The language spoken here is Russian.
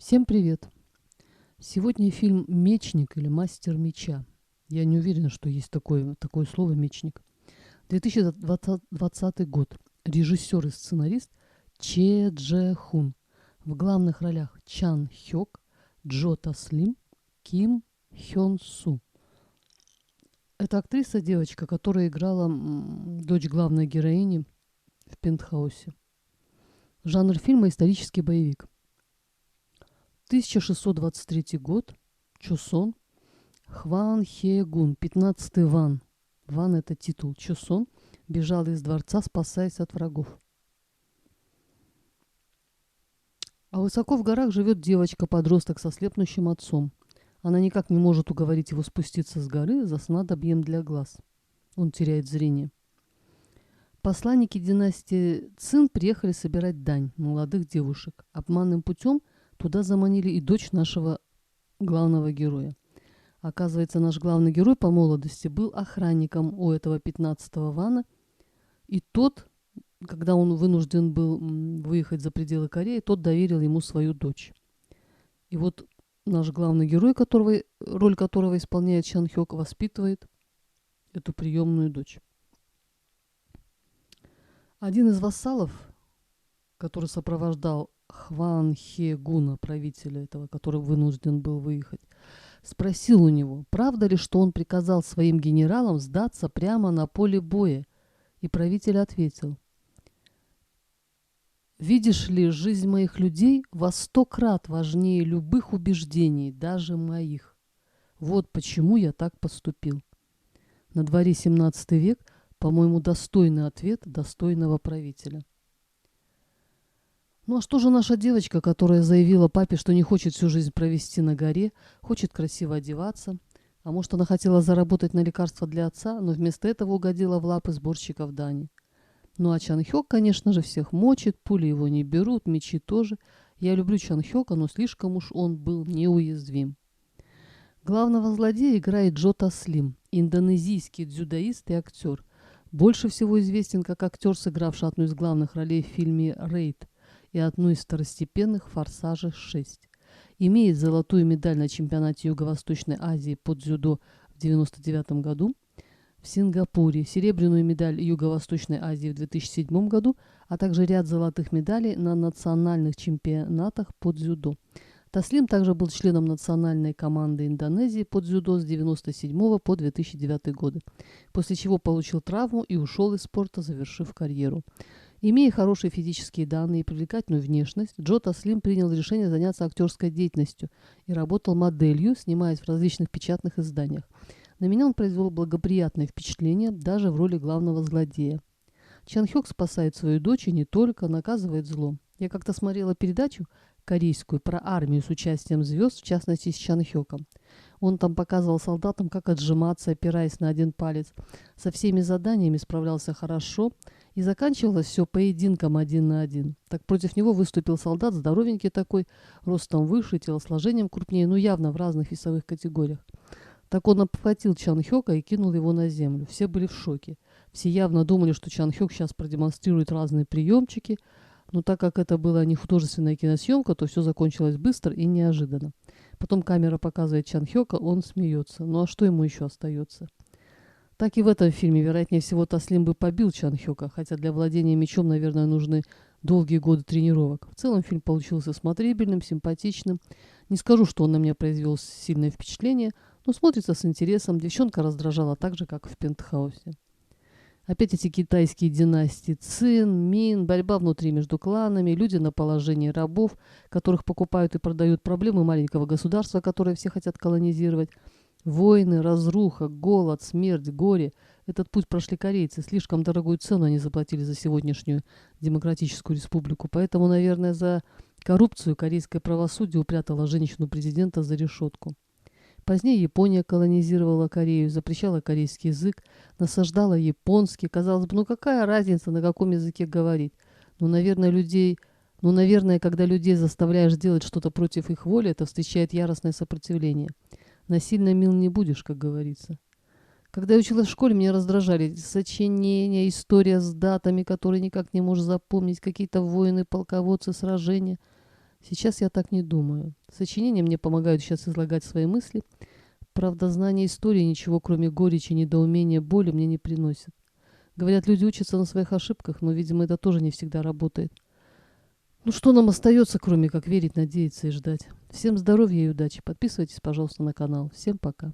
Всем привет! Сегодня фильм «Мечник» или «Мастер меча». Я не уверена, что есть такое слово «мечник». 2020 год. Режиссер и сценарист Че Дже Хун. В главных ролях Чан Хёк, Джо Таслим, Ким Хён Су. Это актриса, девочка, которая играла дочь главной героини в «Пентхаусе». Жанр фильма — исторический боевик. 1623 год. Чосон. Хван Хе Гун, 15-й Ван. Ван — это титул. Чосон бежал из дворца, спасаясь от врагов. А высоко в горах живет девочка-подросток со слепнущим отцом. Она никак не может уговорить его спуститься с горы за снадобьем для глаз. Он теряет зрение. Посланники династии Цин приехали собирать дань молодых девушек. Обманным путем туда заманили и дочь нашего главного героя. Оказывается, наш главный герой по молодости был охранником у этого 15-го Вана. И тот, когда он вынужден был выехать за пределы Кореи, тот доверил ему свою дочь. И вот наш главный герой, роль которого исполняет Чан Хёк, воспитывает эту приемную дочь. Один из вассалов, который сопровождал Хван Хе Гуна, правителя этого, который вынужден был выехать, спросил у него, правда ли, что он приказал своим генералам сдаться прямо на поле боя. И правитель ответил: «Видишь ли, жизнь моих людей во 100 крат важнее любых убеждений, даже моих. Вот почему я так поступил». На дворе 17 век, по-моему, достойный ответ достойного правителя. Ну а что же наша девочка, которая заявила папе, что не хочет всю жизнь провести на горе, хочет красиво одеваться? А может, она хотела заработать на лекарства для отца, но вместо этого угодила в лапы сборщиков дани? Ну а Чан Хёк, конечно же, всех мочит, пули его не берут, мечи тоже. Я люблю Чан Хёка, но слишком уж он был неуязвим. Главного злодея играет Джо Таслим, индонезийский дзюдоист и актер. Больше всего известен как актер, сыгравший одну из главных ролей в фильме «Рейд» и одну из второстепенных «Форсажа 6». Имеет золотую медаль на чемпионате Юго-Восточной Азии по дзюдо в 1999 году, в Сингапуре, серебряную медаль Юго-Восточной Азии в 2007 году, а также ряд золотых медалей на национальных чемпионатах по дзюдо. Таслим также был членом национальной команды Индонезии по дзюдо с 1997 по 2009 годы, после чего получил травму и ушел из спорта, завершив карьеру. Имея хорошие физические данные и привлекательную внешность, Джо Таслим принял решение заняться актерской деятельностью и работал моделью, снимаясь в различных печатных изданиях. На меня он произвел благоприятное впечатление даже в роли главного злодея. Чан Хёк спасает свою дочь и не только, наказывает зло. Я как-то смотрела передачу корейскую про армию с участием звезд, в частности с Чан Хёком. Он там показывал солдатам, как отжиматься, опираясь на один палец. Со всеми заданиями справлялся хорошо, и заканчивалось все поединком 1 на 1. Так против него выступил солдат, здоровенький такой, ростом выше, телосложением крупнее, но явно в разных весовых категориях. Так он обхватил Чан Хёка и кинул его на землю. Все были в шоке. Все явно думали, что Чан Хёк сейчас продемонстрирует разные приемчики, но так как это была не художественная киносъемка, то все закончилось быстро и неожиданно. Потом камера показывает Чан Хёка, он смеется. Ну а что ему еще остается? Так и в этом фильме, вероятнее всего, Таслим бы побил Чан Хёка, хотя для владения мечом, наверное, нужны долгие годы тренировок. В целом фильм получился смотрибельным, симпатичным. Не скажу, что он на меня произвел сильное впечатление, но смотрится с интересом. Девчонка раздражала так же, как в «Пентхаусе». Опять эти китайские династии Цин, Мин, борьба внутри между кланами, люди на положении рабов, которых покупают и продают, проблемы маленького государства, которое все хотят колонизировать, войны, разруха, голод, смерть, горе. Этот путь прошли корейцы. Слишком дорогую цену они заплатили за сегодняшнюю демократическую республику. Поэтому, наверное, за коррупцию корейское правосудие упрятало женщину-президента за решетку. Позднее Япония колонизировала Корею, запрещала корейский язык, насаждала японский. Казалось бы, ну какая разница, на каком языке говорить? Наверное, когда людей заставляешь делать что-то против их воли, это встречает яростное сопротивление. Насильно мил не будешь, как говорится. Когда я училась в школе, меня раздражали сочинения, история с датами, которые никак не можешь запомнить, какие-то войны, полководцы, сражения. Сейчас я так не думаю. Сочинения мне помогают сейчас излагать свои мысли. Правда, знание истории ничего, кроме горечи, недоумения, боли мне не приносит. Говорят, люди учатся на своих ошибках, но, видимо, это тоже не всегда работает. Ну что нам остается, кроме как верить, надеяться и ждать? Всем здоровья и удачи. Подписывайтесь, пожалуйста, на канал. Всем пока.